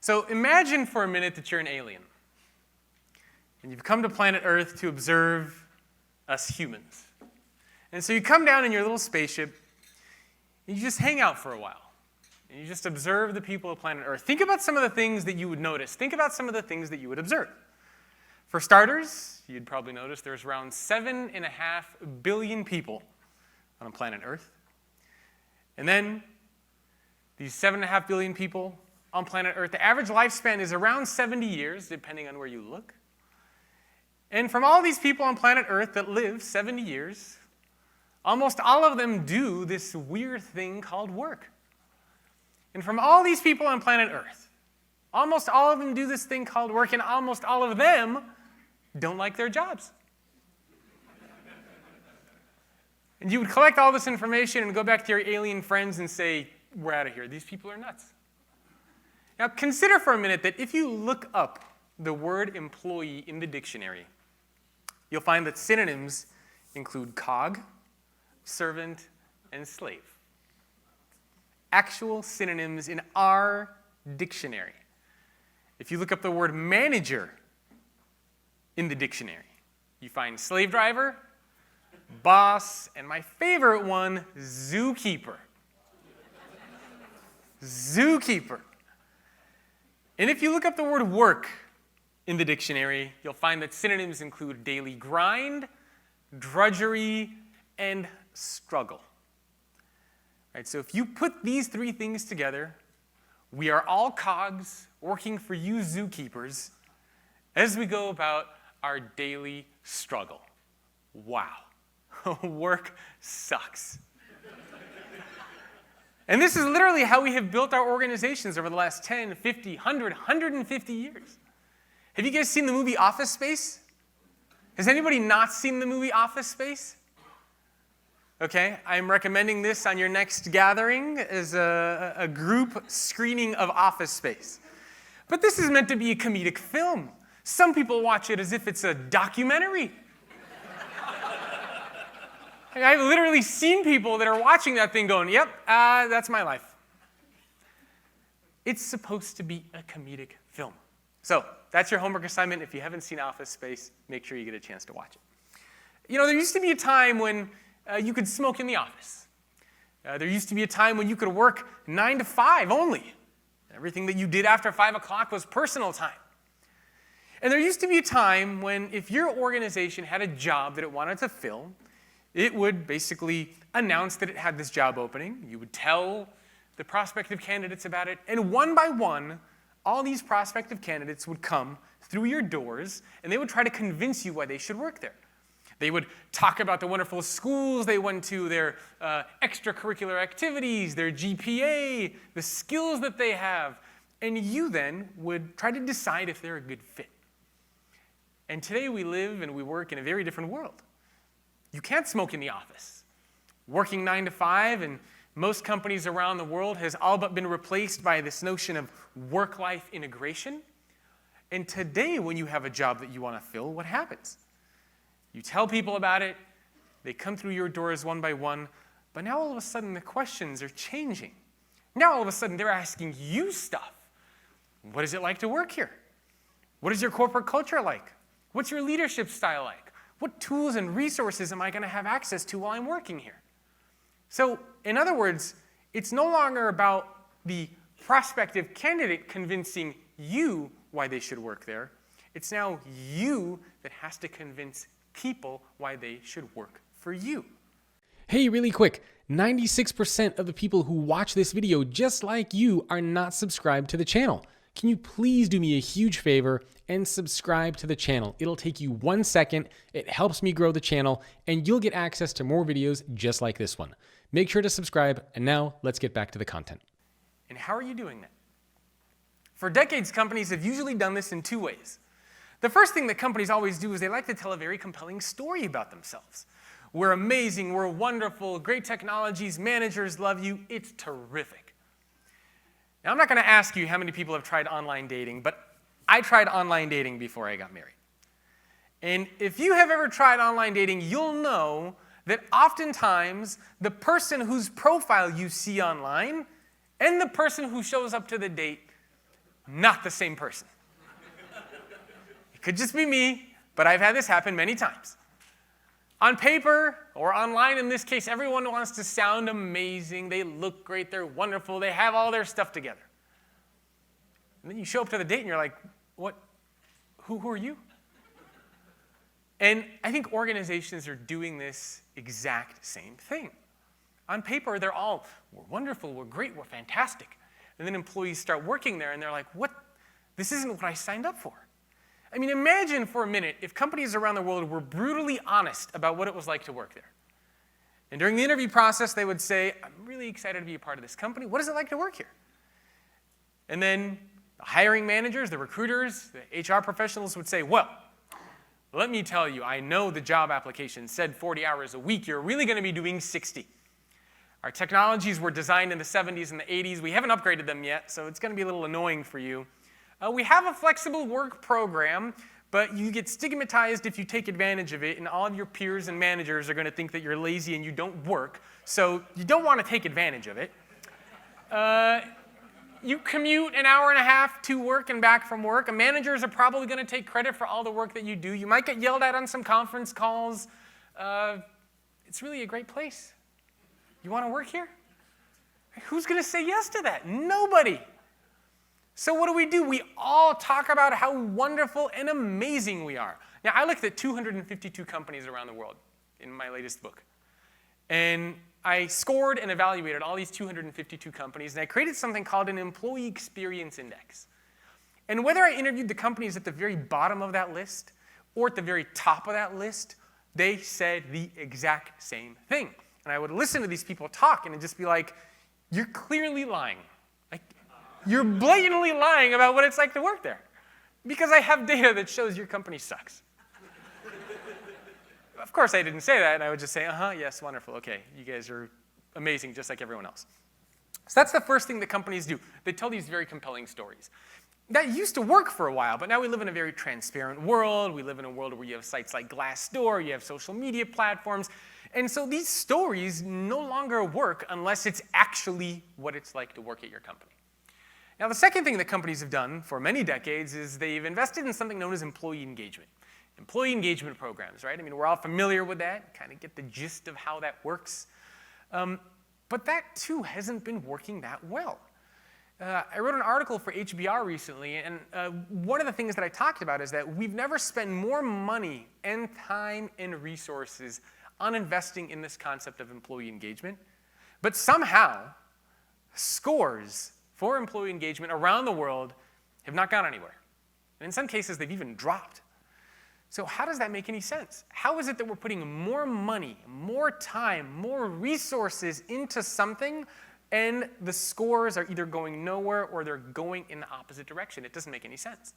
So imagine for a minute that you're an alien, and you've come to planet Earth to observe us humans. And so you come down in your little spaceship, and you just hang out for a while. And you just observe the people of planet Earth. Think about some of the things that you would notice. Think about some of the things that you would observe. For starters, you'd probably notice there's around 7.5 billion people on planet Earth. And then, these 7.5 billion people on planet Earth, the average lifespan is around 70 years, depending on where you look. And from all these people on planet Earth that live 70 years, almost all of them do this weird thing called work. And from all these people on planet Earth, almost all of them do this thing called work, and almost all of them don't like their jobs. And you would collect all this information and go back to your alien friends and say, we're out of here. These people are nuts. Now, consider for a minute that if you look up the word employee in the dictionary, you'll find that synonyms include cog, servant, and slave. Actual synonyms in our dictionary. If you look up the word manager in the dictionary, you find slave driver, boss, and my favorite one, zookeeper. Zookeeper. And if you look up the word work in the dictionary, you'll find that synonyms include daily grind, drudgery, and struggle. Right, so if you put these three things together, we are all cogs working for you zookeepers as we go about our daily struggle. Wow. Work sucks. And this is literally how we have built our organizations over the last 10, 50, 100, 150 years. Have you guys seen the movie Office Space? Has anybody not seen the movie Office Space? Okay, I'm recommending this on your next gathering as a group screening of Office Space. But this is meant to be a comedic film. Some people watch it as if it's a documentary. I've literally seen people that are watching that thing going, yep, that's my life. It's supposed to be a comedic film. So that's your homework assignment. If you haven't seen Office Space, make sure you get a chance to watch it. You know, there used to be a time when you could smoke in the office. There used to be a time when you could work 9 to 5 only. Everything that you did after 5 o'clock was personal time. And there used to be a time when if your organization had a job that it wanted to fill, it would basically announce that it had this job opening. You would tell the prospective candidates about it, and one by one, all these prospective candidates would come through your doors, and they would try to convince you why they should work there. They would talk about the wonderful schools they went to, their extracurricular activities, their GPA, the skills that they have, and you then would try to decide if they're a good fit. And today we live and we work in a very different world. You can't smoke in the office. Working 9 to 5 in most companies around the world has all but been replaced by this notion of work-life integration. And today, when you have a job that you want to fill, what happens? You tell people about it, they come through your doors one by one, but now all of a sudden the questions are changing. Now all of a sudden they're asking you stuff. What is it like to work here? What is your corporate culture like? What's your leadership style like? What tools and resources am I going to have access to while I'm working here? So, in other words, it's no longer about the prospective candidate convincing you why they should work there. It's now you that has to convince people why they should work for you. Hey, really quick, 96% of the people who watch this video, just like you, are not subscribed to the channel. Can you please do me a huge favor and subscribe to the channel? It'll take you 1 second, it helps me grow the channel, and you'll get access to more videos just like this one. Make sure to subscribe, and now let's get back to the content. And how are you doing that? For decades, companies have usually done this in 2 ways. The first thing that companies always do is they like to tell a very compelling story about themselves. We're amazing, we're wonderful, great technologies, managers love you, it's terrific. Now, I'm not going to ask you how many people have tried online dating, but I tried online dating before I got married. And if you have ever tried online dating, you'll know that oftentimes the person whose profile you see online and the person who shows up to the date not the same person. It could just be me, but I've had this happen many times. On paper, or online in this case, everyone wants to sound amazing. They look great. They're wonderful. They have all their stuff together. And then you show up to the date and you're like, what? Who are you? And I think organizations are doing this exact same thing. On paper, they're all, we're wonderful, we're great, we're fantastic. And then employees start working there and they're like, what? This isn't what I signed up for. I mean, imagine for a minute if companies around the world were brutally honest about what it was like to work there. And during the interview process, they would say, I'm really excited to be a part of this company. What is it like to work here? And then the hiring managers, the recruiters, the HR professionals would say, well, let me tell you, I know the job application said 40 hours a week. You're really going to be doing 60. Our technologies were designed in the 70s and the 80s. We haven't upgraded them yet, so it's going to be a little annoying for you. We have a flexible work program, but you get stigmatized if you take advantage of it, and all of your peers and managers are going to think that you're lazy and you don't work, so you don't want to take advantage of it. You commute an hour and a half to work and back from work. Managers are probably going to take credit for all the work that you do. You might get yelled at on some conference calls. It's really a great place. You want to work here? Who's going to say yes to that? Nobody. So what do? We all talk about how wonderful and amazing we are. Now, I looked at 252 companies around the world in my latest book. And I scored and evaluated all these 252 companies, and I created something called an Employee Experience Index. And whether I interviewed the companies at the very bottom of that list or at the very top of that list, they said the exact same thing. And I would listen to these people talk and just be like, you're clearly lying. Like, you're blatantly lying about what it's like to work there. Because I have data that shows your company sucks. Of course, I didn't say that, and I would just say, yes, wonderful, okay, you guys are amazing just like everyone else. So that's the first thing that companies do. They tell these very compelling stories. That used to work for a while, but now we live in a very transparent world. We live in a world where you have sites like Glassdoor, you have social media platforms, and so these stories no longer work unless it's actually what it's like to work at your company. Now, the second thing that companies have done for many decades is they've invested in something known as employee engagement. Employee engagement programs, right? I mean, we're all familiar with that, kind of get the gist of how that works. But that, too, hasn't been working that well. I wrote an article for HBR recently, and one of the things that I talked about is that we've never spent more money and time and resources on investing in this concept of employee engagement. But somehow, scores for employee engagement around the world have not gone anywhere. And in some cases, they've even dropped. So how does that make any sense? How is it that we're putting more money, more time, more resources into something, and the scores are either going nowhere or they're going in the opposite direction? It doesn't make any sense.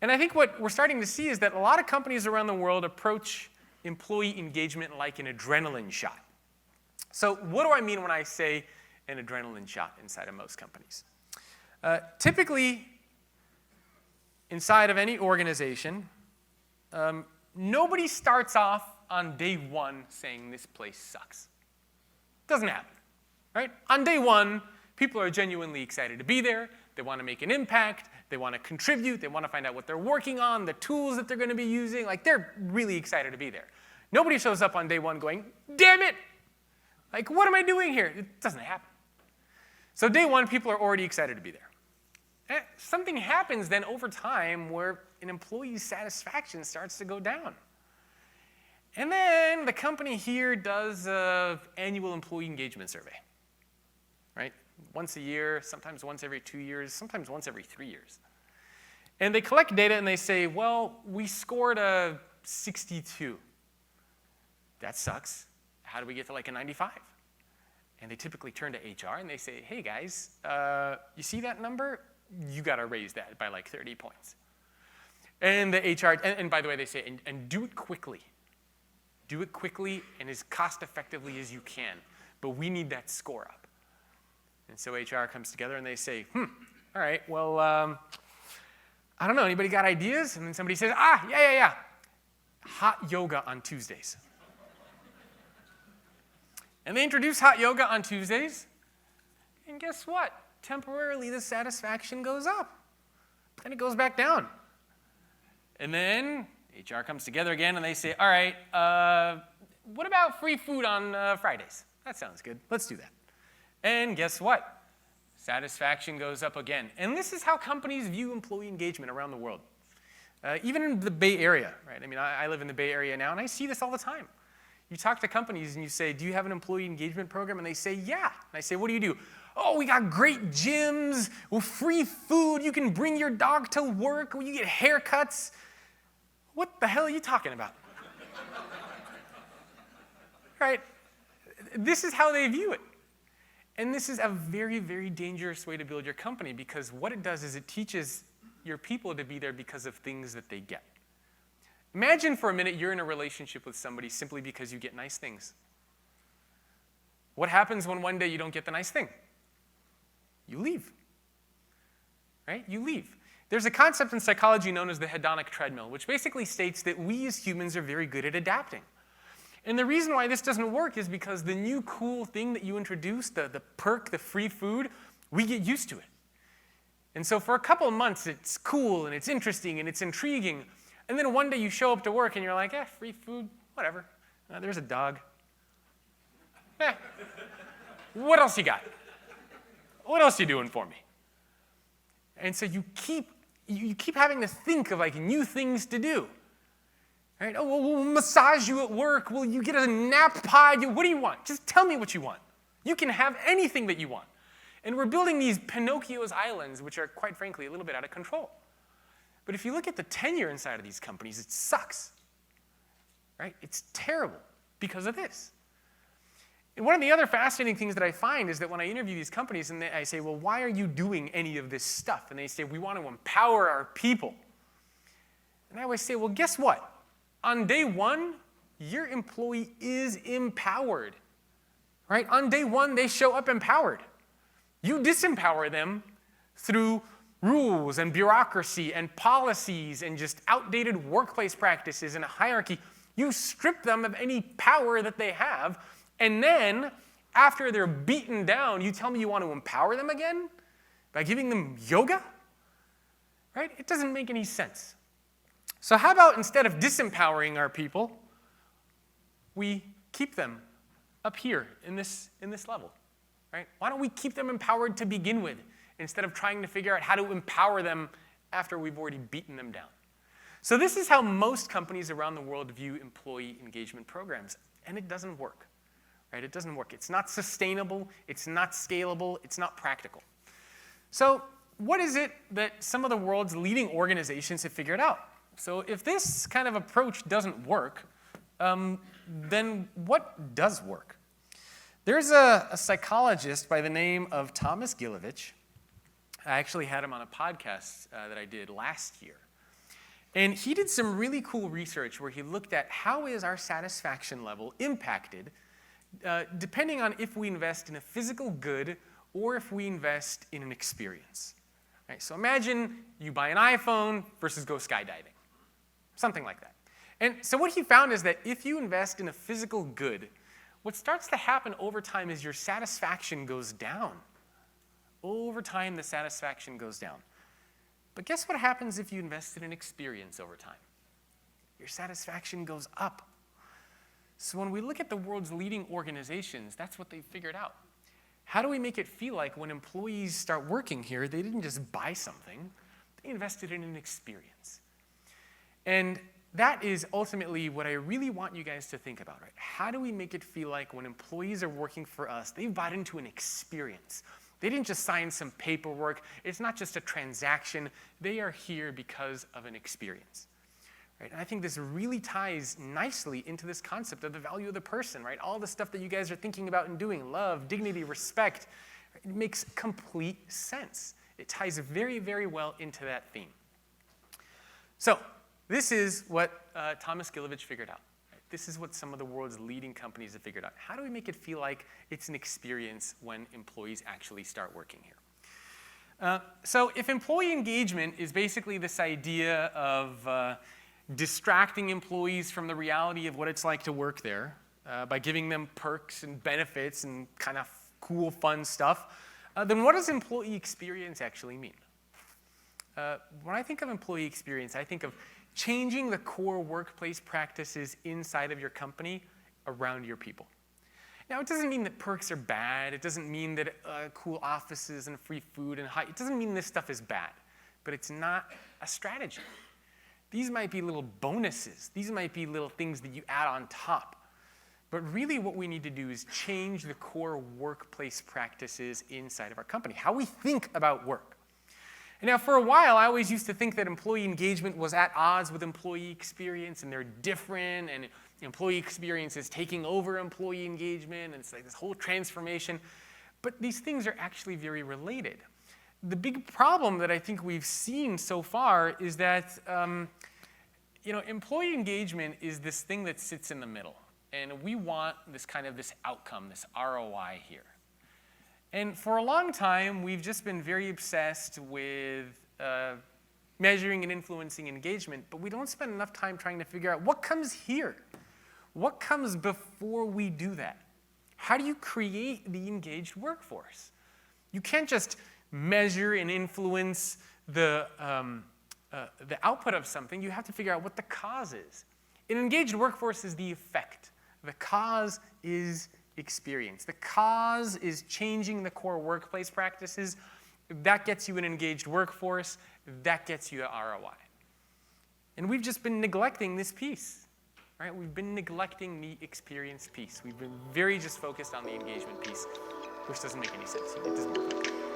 And I think what we're starting to see is that a lot of companies around the world approach employee engagement like an adrenaline shot. So what do I mean when I say an adrenaline shot inside of most companies? Typically, inside of any organization, nobody starts off on day one saying this place sucks. Doesn't happen, right? On day one, people are genuinely excited to be there. They want to make an impact. They want to contribute. They want to find out what they're working on, the tools that they're going to be using. Like, they're really excited to be there. Nobody shows up on day one going, damn it! Like, what am I doing here? It doesn't happen. So day one, people are already excited to be there. And something happens then over time where an employee's satisfaction starts to go down. And then the company here does an annual employee engagement survey, right? Once a year, sometimes once every 2 years, sometimes once every 3 years. And they collect data and they say, well, we scored a 62. That sucks. How do we get to like a 95? And they typically turn to HR and they say, hey guys, you see that number? You got to raise that by like 30 points. And the HR, and by the way, they say, and do it quickly. Do it quickly and as cost effectively as you can. But we need that score up. And so HR comes together and they say, all right, well, I don't know, anybody got ideas? And then somebody says, yeah. Hot yoga on Tuesdays. And they introduce hot yoga on Tuesdays. And guess what? Temporarily, the satisfaction goes up. then it goes back down. And then HR comes together again and they say, all right, what about free food on Fridays? That sounds good. Let's do that. And guess what? Satisfaction goes up again. And this is how companies view employee engagement around the world. Even in the Bay Area, right? I mean, I live in the Bay Area now, and I see this all the time. You talk to companies and you say, do you have an employee engagement program? And they say, yeah. And I say, what do you do? Oh, we got great gyms, free food, you can bring your dog to work, you get haircuts. What the hell are you talking about? Right? This is how they view it. And this is a very, very dangerous way to build your company, because what it does is it teaches your people to be there because of things that they get. Imagine for a minute you're in a relationship with somebody simply because you get nice things. What happens when one day you don't get the nice thing? You leave. Right? You leave. There's a concept in psychology known as the hedonic treadmill, which basically states that we as humans are very good at adapting. And the reason why this doesn't work is because the new cool thing that you introduce, the perk, the free food, we get used to it. And so for a couple of months, it's cool and it's interesting and it's intriguing. And then one day you show up to work and you're like, free food, whatever. There's a dog. What else you got? What else you doing for me? And so you keep having to think of like new things to do. Right? Oh, we'll massage you at work. Will you get a nap pod? What do you want? Just tell me what you want. You can have anything that you want. And we're building these Pinocchio's islands, which are, quite frankly, a little bit out of control. But if you look at the tenure inside of these companies, it sucks. Right? It's terrible because of this. And one of the other fascinating things that I find is that when I interview these companies and I say, well, why are you doing any of this stuff? And they say, we want to empower our people. And I always say, well, guess what? On day one, your employee is empowered. Right? On day one, they show up empowered. You disempower them through rules and bureaucracy and policies and just outdated workplace practices and a hierarchy. You strip them of any power that they have, and then after they're beaten down, you tell me you want to empower them again by giving them yoga? Right? It doesn't make any sense. So how about instead of disempowering our people, we keep them up here in this level? Right? Why don't we keep them empowered to begin with instead of trying to figure out how to empower them after we've already beaten them down? So this is how most companies around the world view employee engagement programs, and it doesn't work. Right? It doesn't work. It's not sustainable, it's not scalable, it's not practical. So what is it that some of the world's leading organizations have figured out? So if this kind of approach doesn't work, then what does work? There's a psychologist by the name of Thomas Gilovich. I actually had him on a podcast that I did last year. And he did some really cool research where he looked at how is our satisfaction level impacted depending on if we invest in a physical good or if we invest in an experience. Right? So imagine you buy an iPhone versus go skydiving. Something like that. And so what he found is that if you invest in a physical good, what starts to happen over time is your satisfaction goes down. Over time, the satisfaction goes down. But guess what happens if you invest in an experience over time? Your satisfaction goes up. So when we look at the world's leading organizations, that's what they've figured out. How do we make it feel like when employees start working here, they didn't just buy something, they invested in an experience? And that is ultimately what I really want you guys to think about, right? How do we make it feel like when employees are working for us, they've bought into an experience? They didn't just sign some paperwork. It's not just a transaction. They are here because of an experience. Right? And I think this really ties nicely into this concept of the value of the person, right? All the stuff that you guys are thinking about and doing, love, dignity, respect, it makes complete sense. It ties very, very well into that theme. So this is what Thomas Gilovich figured out. Right? This is what some of the world's leading companies have figured out. How do we make it feel like it's an experience when employees actually start working here? So if employee engagement is basically this idea of distracting employees from the reality of what it's like to work there by giving them perks and benefits and kind of cool, fun stuff, then what does employee experience actually mean? when I think of employee experience, I think of changing the core workplace practices inside of your company around your people. Now, it doesn't mean that perks are bad. It doesn't mean that cool offices and free food and it doesn't mean this stuff is bad. But it's not a strategy. These might be little bonuses. These might be little things that you add on top. But really what we need to do is change the core workplace practices inside of our company, how we think about work. And now for a while, I always used to think that employee engagement was at odds with employee experience, and they're different, and employee experience is taking over employee engagement, and it's like this whole transformation. But these things are actually very related. The big problem that I think we've seen so far is that employee engagement is this thing that sits in the middle. And we want this outcome, this ROI here. And for a long time, we've just been very obsessed with measuring and influencing engagement, but we don't spend enough time trying to figure out what comes here. What comes before we do that? How do you create the engaged workforce? You can't just measure and influence the output of something. You have to figure out what the cause is. An engaged workforce is the effect. The cause is experience. The cause is changing the core workplace practices. That gets you an engaged workforce. That gets you an ROI. And we've just been neglecting this piece. Right? We've been neglecting the experience piece. We've been very just focused on the engagement piece, which doesn't make any sense. It doesn't work.